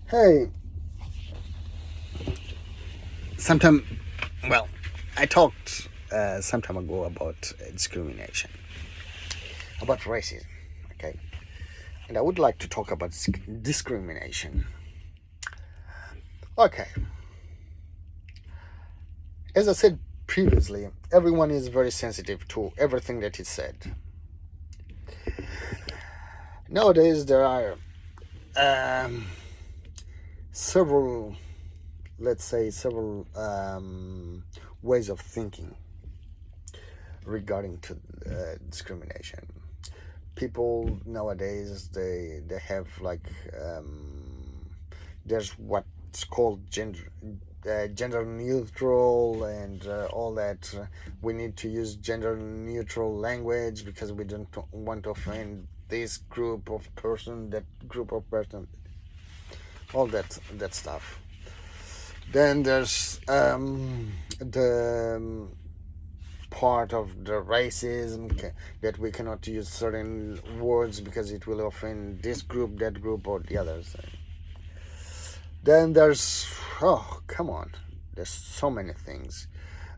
Hey, sometime, well, I talked some time ago about discrimination, about racism, okay? And I would like to talk about discrimination. Okay, as I said previously, everyone is very sensitive to everything that is said. Nowadays, there are um, several, let's say, several ways of thinking regarding to discrimination. People nowadays they have like there's what's called gender neutral and all that. We need to use gender neutral language because we don't want to offend this group of person, that group of person, all that stuff. Then there's the part of the racism that we cannot use certain words because it will offend this group, that group, or the others. Then there's, oh, come on, there's so many things.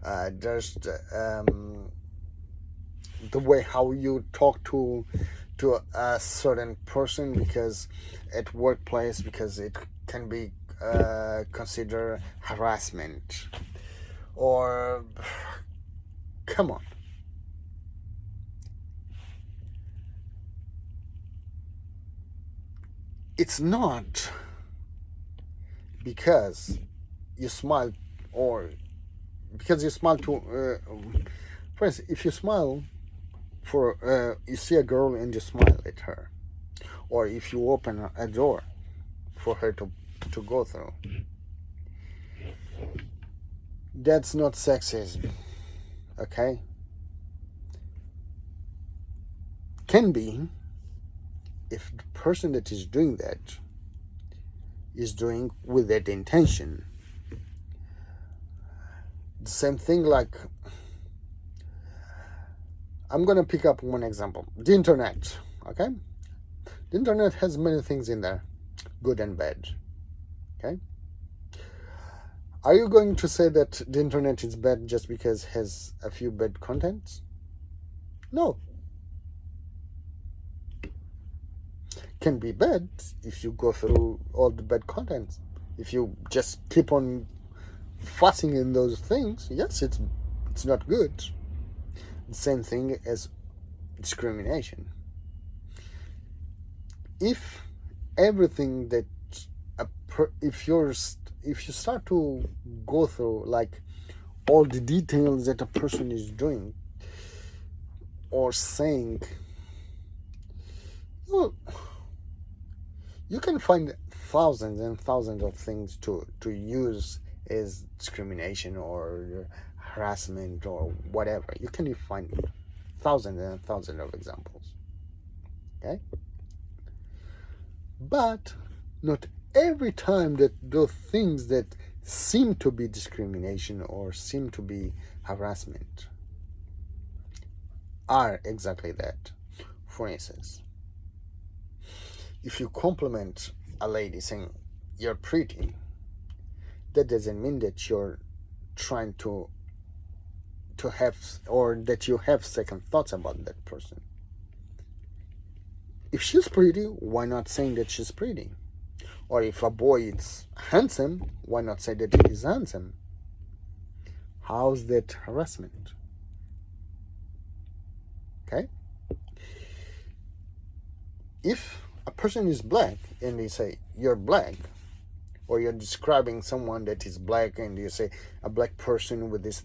There's the way how you talk to a certain person, because at workplace, because it can be considered harassment, or come on. It's not because you smile, or because you smile to for instance, if you smile for you see a girl and you smile at her, or if you open a door for her to go through, that's not sexism. Okay, can be if the person that is doing that is doing with that intention. The same thing, like, I'm gonna pick up one example: the internet. Okay, the internet has many things in there, good and bad. Okay, are you going to say that the internet is bad just because it has a few bad contents? No. Can be bad if you go through all the bad contents. If you just keep on fussing in those things, yes, it's not good. The same thing as discrimination. If everything that if you start to go through like all the details that a person is doing or saying, well, you can find thousands and thousands of things to use as discrimination or harassment or whatever. You can find thousands and thousands of examples. Okay, but not every time that those things that seem to be discrimination or seem to be harassment are exactly that. For instance, if you compliment a lady saying you're pretty, that doesn't mean that you're trying to have, or that you have second thoughts about that person. If she's pretty, why not saying that she's pretty? Or if a boy is handsome, why not say that he is handsome? How's that harassment? Okay? If a person is black and they say you're black, or you're describing someone that is black and you say a black person with this,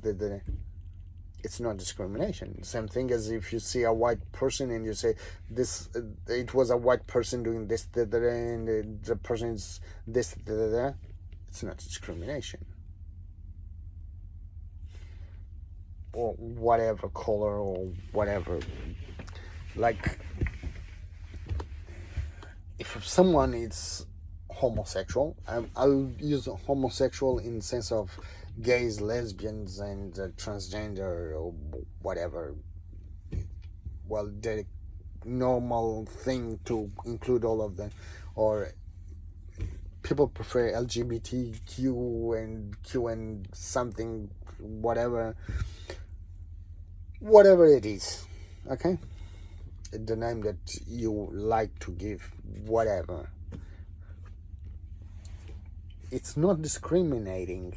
it's not discrimination. Same thing as if you see a white person and you say this, it was a white person doing this, and the person is this, it's not discrimination. Or whatever color or whatever. Like, if someone is homosexual, I'll use homosexual in the sense of gays, lesbians, and transgender or whatever. Well, the normal thing to include all of them, or people prefer LGBTQ and Q and something, whatever it is, okay? The name that you like to give, whatever. It's not discriminating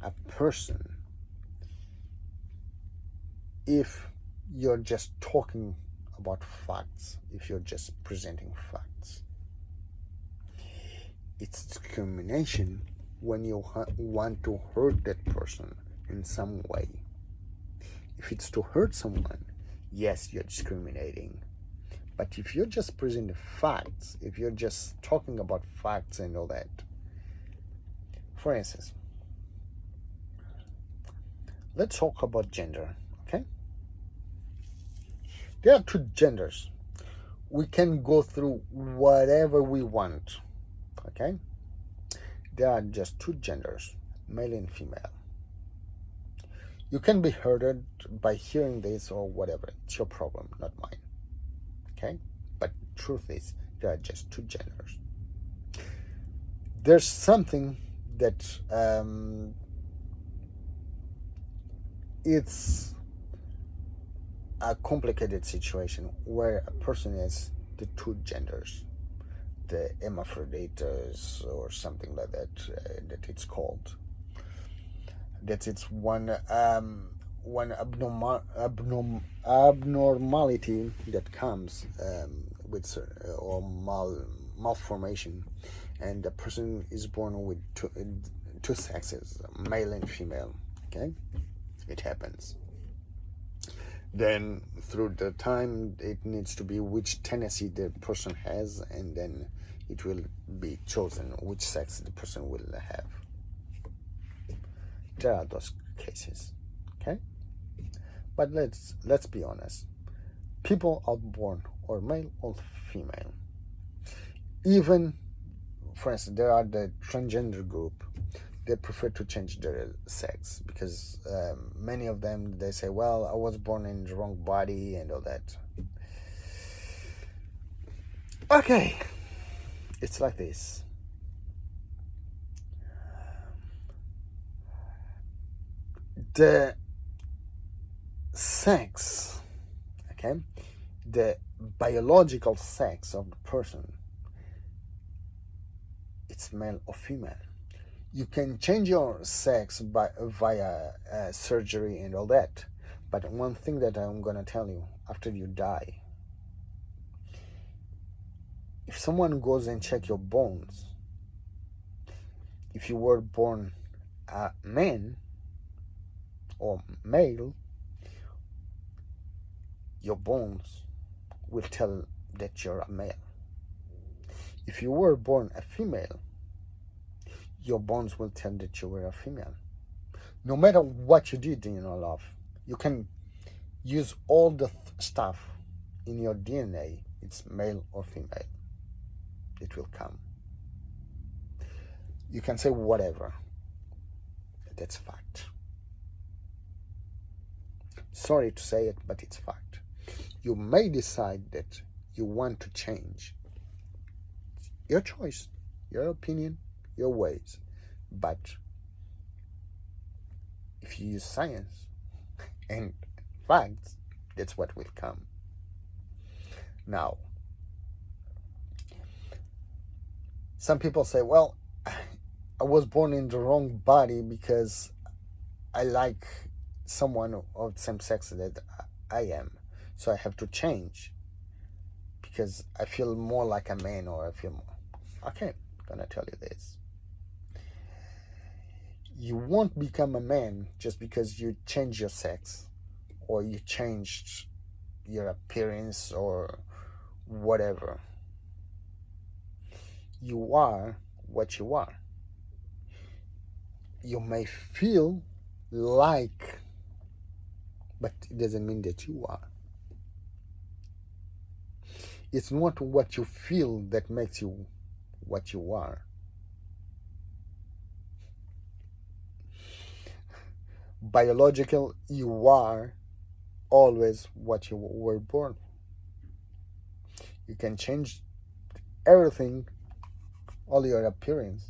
a person if you're just talking about facts, if you're just presenting facts. It's discrimination when you want to hurt that person in some way. If it's to hurt someone, yes, you're discriminating. But if you're just presenting facts, if you're just talking about facts and all that, for instance, let's talk about gender, okay? There are two genders. We can go through whatever we want, okay? There are just two genders, male and female. You can be hurted by hearing this or whatever. It's your problem, not mine, okay? But truth is, there are just two genders. There's something that it's a complicated situation where a person is the two genders, the hermaphrodites or something like that, that it's called. That it's one abnormality that comes with or malformation, and the person is born with two sexes, male and female. Okay, it happens. Then through the time it needs to be which tendency the person has, and then it will be chosen which sex the person will have. There are those cases, okay? But let's be honest. People are born or male or female. Even, for instance, there are the transgender group. They prefer to change their sex because many of them, they say, well, I was born in the wrong body and all that. Okay, it's like this. The sex, okay, the biological sex of the person, it's male or female. You can change your sex via surgery and all that, but one thing that I'm gonna tell you, after you die, if someone goes and check your bones, if you were born a man or male, your bones will tell that you're a male. If you were born a female, your bones will tell that you were a female. No matter what you did in your life, you can use all the stuff in your DNA, it's male or female. It will come. You can say whatever. That's fact. Sorry to say it, but it's fact. You may decide that you want to change. Your choice, your opinion, your ways. But if you use science and facts, that's what will come. Now, some people say, well, I was born in the wrong body because I like someone of the same sex that I am, so I have to change because I feel more like a man, or I feel more. Okay, I'm gonna tell you this. You won't become a man just because you change your sex or you changed your appearance or whatever. You are what you are. You may feel like, but it doesn't mean that you are. It's not what you feel that makes you what you are. Biological, you are always what you were born. You can change everything all your appearance,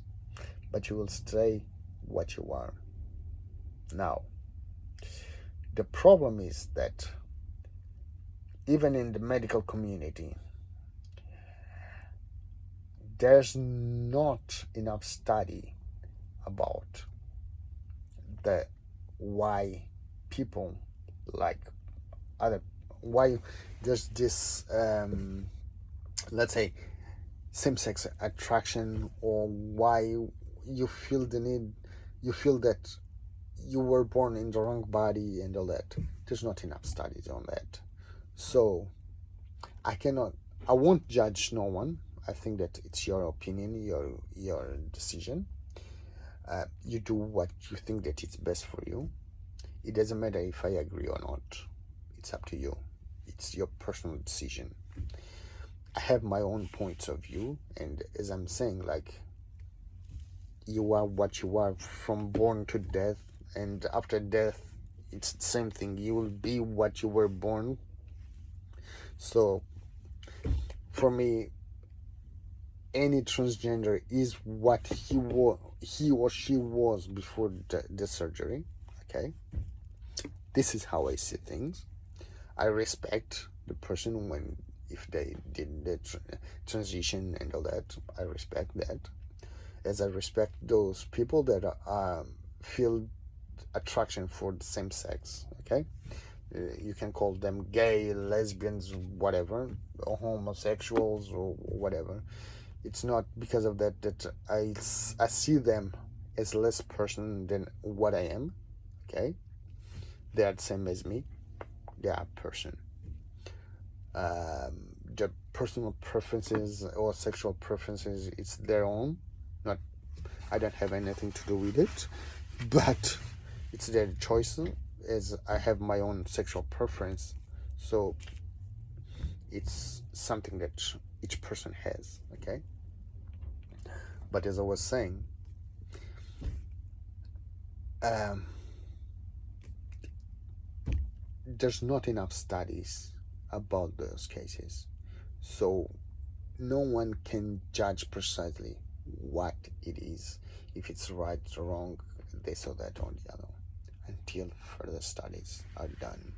but you will stay what you are. Now, the problem is that even in the medical community, there's not enough study about the why people like other, why there's this let's say same-sex attraction, or why you feel the need, you feel that you were born in the wrong body and all that. There's not enough studies on that. So I won't judge no one. I think that it's your opinion, your decision. You do what you think that it's best for you. It doesn't matter if I agree or not. It's up to you. It's your personal decision. I have my own points of view, and as I'm saying, like, you are what you are from born to death, and after death it's the same thing. You will be what you were born. So for me, any transgender is what he or she was before the surgery. Okay, this is how I see things. I respect the person when, if they did the transition and all that. I respect that, as I respect those people that feel attraction for the same sex. Okay, you can call them gay, lesbians, whatever, or homosexuals or whatever. It's not because of that I see them as less person than what I am. Okay, they are the same as me. They are a person. Their personal preferences or sexual preferences, it's their own. Not, I don't have anything to do with it, but it's their choice. As I have my own sexual preference, so it's something that each person has. Okay, but as I was saying, there's not enough studies about those cases, so no one can judge precisely what it is, if it's right or wrong, this or that or the other, until further studies are done.